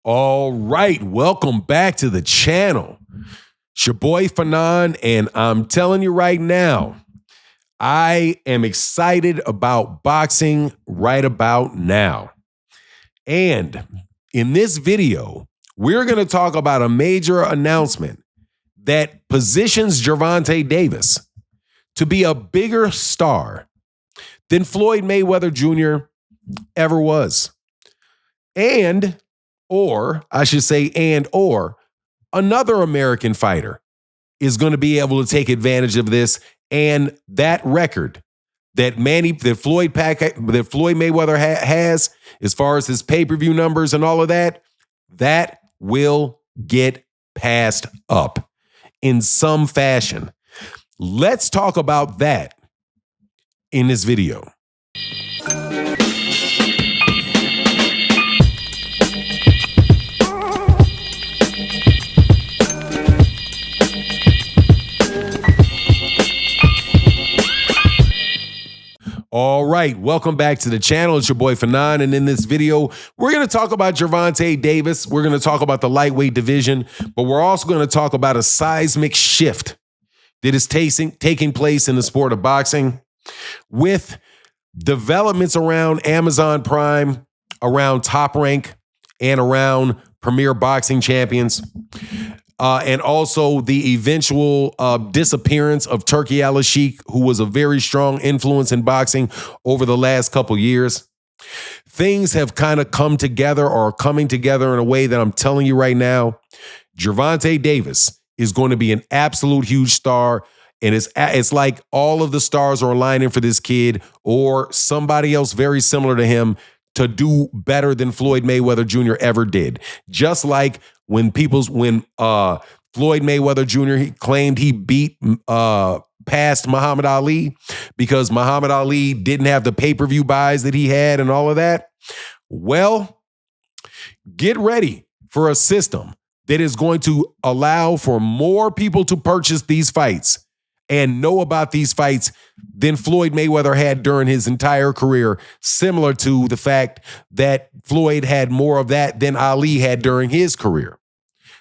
All right, welcome back to the channel. It's your boy Fanon, and I'm telling you right now, I am excited about boxing right about now. And in this video, we're going to talk about a major announcement that positions Gervonta Davis to be a bigger star than Floyd Mayweather Jr. ever was. Or another American fighter is going to be able to take advantage of this, and that record that Floyd Mayweather has, as far as his pay-per-view numbers and all of that, that will get passed up in some fashion. Let's talk about that in this video. All right, welcome back to the channel. It's your boy Fanon, and in this video, we're going to talk about Gervonta Davis. We're going to talk about the lightweight division, but we're also going to talk about a seismic shift that is taking place in the sport of boxing with developments around Amazon Prime, around Top Rank, and around Premier Boxing Champions. And also the eventual disappearance of Turki Al-Sheikh, who was a very strong influence in boxing over the last couple years. Things have kind of come together or are coming together in a way that I'm telling you right now, Gervonta Davis is going to be an absolute huge star. And it's like all of the stars are aligning for this kid or somebody else very similar to him to do better than Floyd Mayweather Jr. ever did. Just like when Floyd Mayweather Jr. he claimed he beat past Muhammad Ali because Muhammad Ali didn't have the pay-per-view buys that he had and all of that. Well, get ready for a system that is going to allow for more people to purchase these fights and know about these fights than Floyd Mayweather had during his entire career, similar to the fact that Floyd had more of that than Ali had during his career.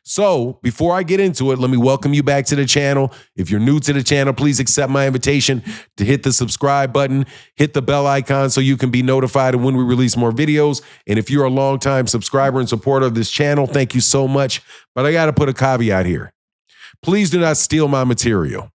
So before I get into it, let me welcome you back to the channel. If you're new to the channel, please accept my invitation to hit the subscribe button, hit the bell icon so you can be notified of when we release more videos. And if you're a longtime subscriber and supporter of this channel, thank you so much. But I got to put a caveat here. Please do not steal my material.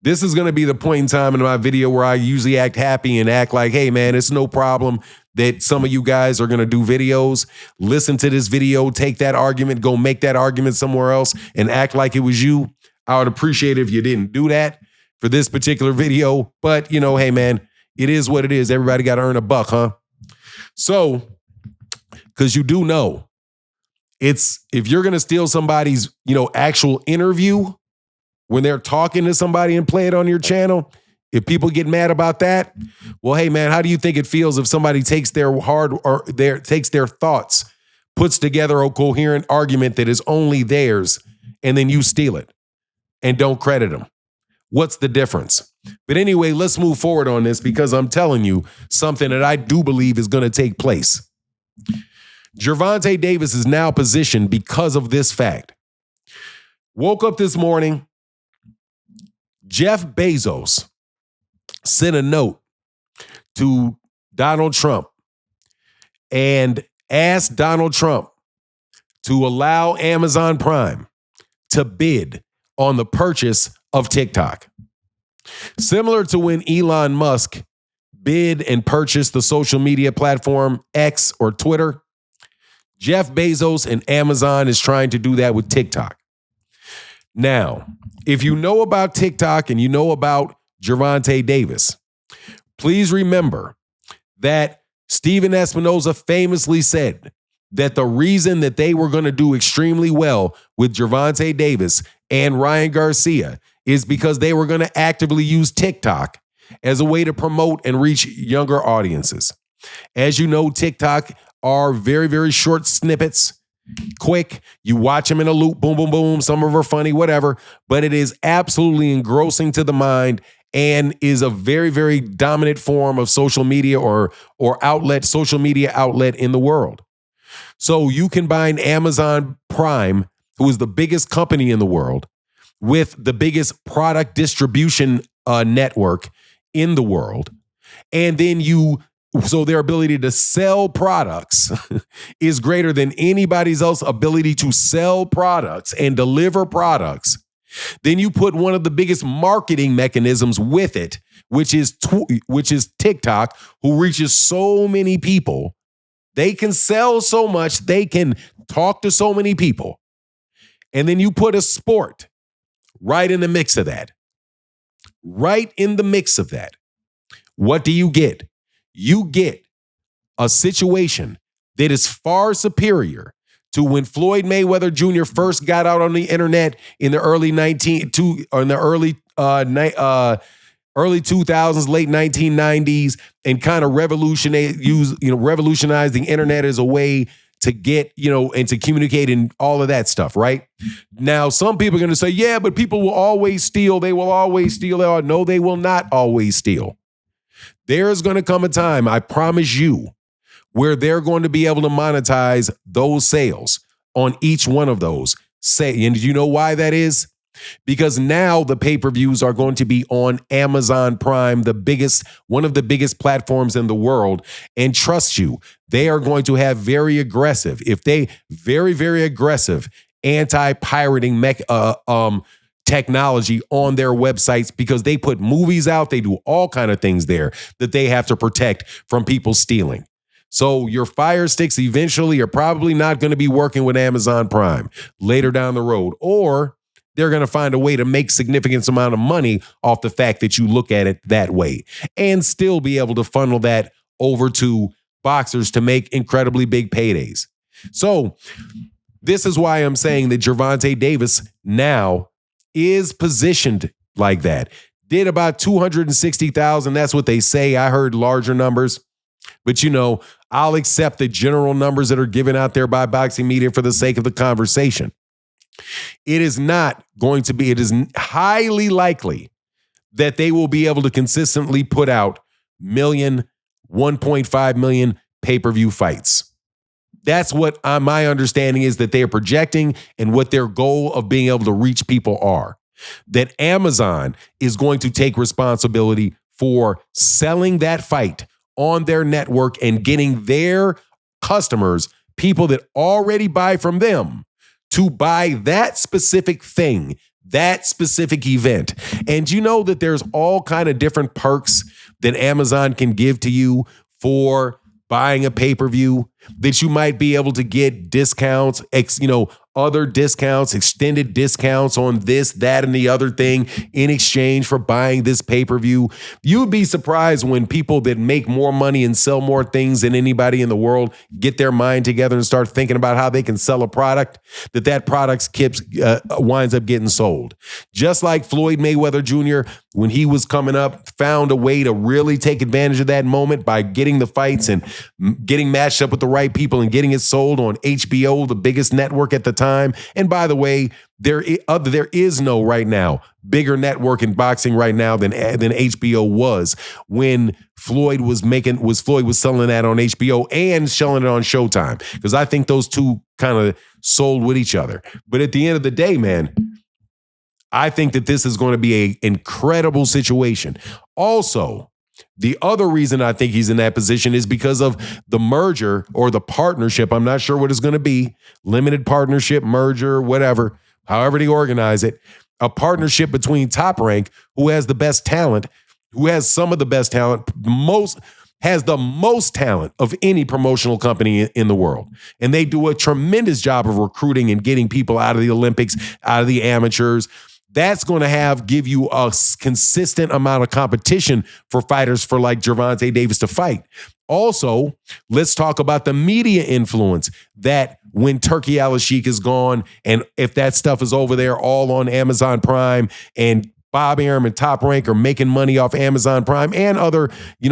This is going to be the point in time in my video where I usually act happy and act like, hey, man, it's no problem that some of you guys are going to do videos. Listen to this video, take that argument, go make that argument somewhere else and act like it was you. I would appreciate it if you didn't do that for this particular video. But, you know, hey, man, it is what it is. Everybody got to earn a buck, huh? So, because you do know, if you're going to steal somebody's, actual interview, when they're talking to somebody and play it on your channel, if people get mad about that, well, hey, man, how do you think it feels if somebody takes their thoughts, puts together a coherent argument that is only theirs, and then you steal it and don't credit them? What's the difference? But anyway, let's move forward on this because I'm telling you something that I do believe is going to take place. Gervonta Davis is now positioned because of this fact. Woke up this morning, Jeff Bezos sent a note to Donald Trump and asked Donald Trump to allow Amazon Prime to bid on the purchase of TikTok. Similar to when Elon Musk bid and purchased the social media platform X or Twitter, Jeff Bezos and Amazon is trying to do that with TikTok. Now, if you know about TikTok and you know about Gervonta Davis, please remember that Steven Espinoza famously said that the reason that they were going to do extremely well with Gervonta Davis and Ryan Garcia is because they were going to actively use TikTok as a way to promote and reach younger audiences. As you know, TikTok are very, very short snippets. Quick, you watch them in a loop, boom, boom, boom. Some of them are funny, whatever, but it is absolutely engrossing to the mind and is a very, very dominant form of social media or social media outlet in the world. So you combine Amazon Prime, who is the biggest company in the world, with the biggest product distribution network in the world. And then so their ability to sell products is greater than anybody's else ability to sell products and deliver products. Then you put one of the biggest marketing mechanisms with it, which is TikTok, who reaches so many people. They can sell so much, they can talk to so many people. And then you put a sport right in the mix of that. Right in the mix of that. What do you get? You get a situation that is far superior to when Floyd Mayweather Jr. first got out on the internet in the early 2000s, late 1990s, and kind of revolutionized the internet as a way to get, and to communicate and all of that stuff, right? Now, some people are going to say, yeah, but people will always steal. They will always steal. No, they will not always steal. There is going to come a time, I promise you, where they're going to be able to monetize those sales on each one of those. And you know why that is? Because now the pay-per-views are going to be on Amazon Prime, one of the biggest platforms in the world. And trust you, they are going to have very aggressive anti-pirating technology on their websites, because they put movies out. They do all kind of things there that they have to protect from people stealing. So your Fire Sticks eventually are probably not going to be working with Amazon Prime later down the road, or they're going to find a way to make significant amount of money off the fact that you look at it that way, and still be able to funnel that over to boxers to make incredibly big paydays. So this is why I'm saying that Gervonta Davis now is positioned like that. Did about 260,000. That's what they say. I heard larger numbers. But, I'll accept the general numbers that are given out there by boxing media for the sake of the conversation. It is highly likely that they will be able to consistently put out 1.5 million pay-per-view fights. That's what my understanding is that they are projecting, and what their goal of being able to reach people are. That Amazon is going to take responsibility for selling that fight on their network and getting their customers, people that already buy from them, to buy that specific thing, that specific event. And you know that there's all kind of different perks that Amazon can give to you for buying a pay-per-view, that you might be able to get discounts, other discounts, extended discounts on this, that, and the other thing in exchange for buying this pay-per-view. You'd be surprised when people that make more money and sell more things than anybody in the world get their mind together and start thinking about how they can sell a product, that product winds up getting sold. Just like Floyd Mayweather Jr., when he was coming up, found a way to really take advantage of that moment by getting the fights and getting matched up with the right people and getting it sold on HBO, the biggest network at the time. And by the way, there is no right now bigger network in boxing right now than HBO was when Floyd was selling that on HBO and selling it on Showtime, because I think those two kind of sold with each other. But at the end of the day, man, I think that this is going to be an incredible situation. Also, the other reason I think he's in that position is because of the merger or the partnership. I'm not sure what it's going to be. Limited partnership, merger, whatever, however they organize it. A partnership between Top Rank, who has the best talent, who has some of the best talent, has the most talent of any promotional company in the world. And they do a tremendous job of recruiting and getting people out of the Olympics, out of the amateurs. That's going to give you a consistent amount of competition for fighters for like Gervonta Davis to fight. Also, let's talk about the media influence that when Turkey Al-Sheikh is gone, and if that stuff is over there all on Amazon Prime, and Bob Arum and Top Rank are making money off Amazon Prime and other,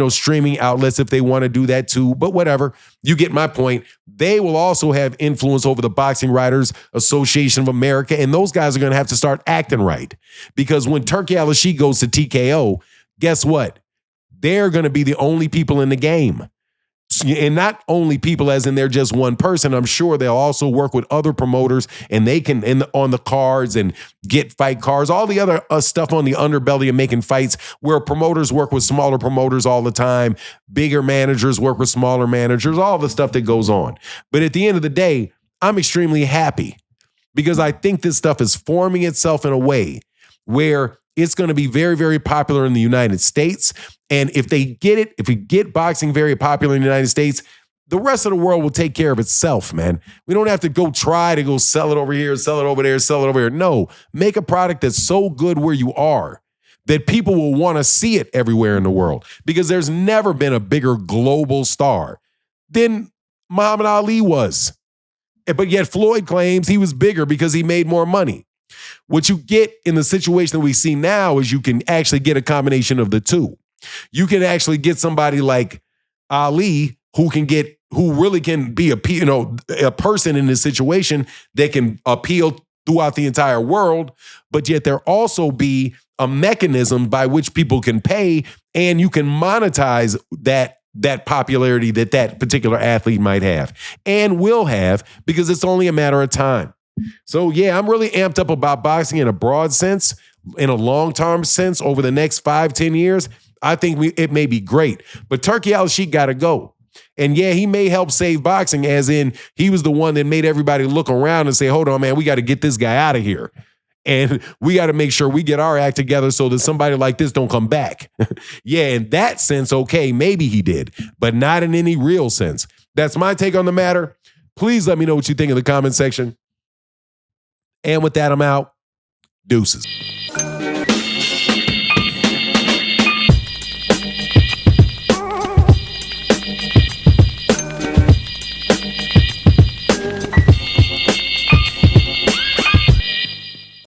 streaming outlets if they want to do that too. But whatever, you get my point. They will also have influence over the Boxing Writers Association of America, and those guys are going to have to start acting right, because when Turkey Al-Sheikh goes to TKO, guess what? They're going to be the only people in the game And not only people as in they're just one person, I'm sure they'll also work with other promoters and they can on the cards and get fight cards, all the other stuff on the underbelly of making fights where promoters work with smaller promoters all the time, bigger managers work with smaller managers, all the stuff that goes on. But at the end of the day, I'm extremely happy because I think this stuff is forming itself in a way where it's going to be very, very popular in the United States. And if they get it, if we get boxing very popular in the United States, the rest of the world will take care of itself, man. We don't have to go try to go sell it over here, sell it over there, sell it over here. No, make a product that's so good where you are that people will want to see it everywhere in the world because there's never been a bigger global star than Muhammad Ali was. But yet Floyd claims he was bigger because he made more money. What you get in the situation that we see now is you can actually get a combination of the two. You can actually get somebody like Ali who really can be a person in this situation that can appeal throughout the entire world, but yet there also be a mechanism by which people can pay and you can monetize that popularity that particular athlete might have and will have because it's only a matter of time. So yeah, I'm really amped up about boxing in a broad sense, in a long-term sense over the next 5-10 years. I think it may be great, but Turkey Al-Sheikh got to go. And yeah, he may help save boxing as in he was the one that made everybody look around and say, hold on, man, we got to get this guy out of here. And we got to make sure we get our act together so that somebody like this don't come back. Yeah, in that sense, okay, maybe he did, but not in any real sense. That's my take on the matter. Please let me know what you think in the comment section. And with that, I'm out. Deuces.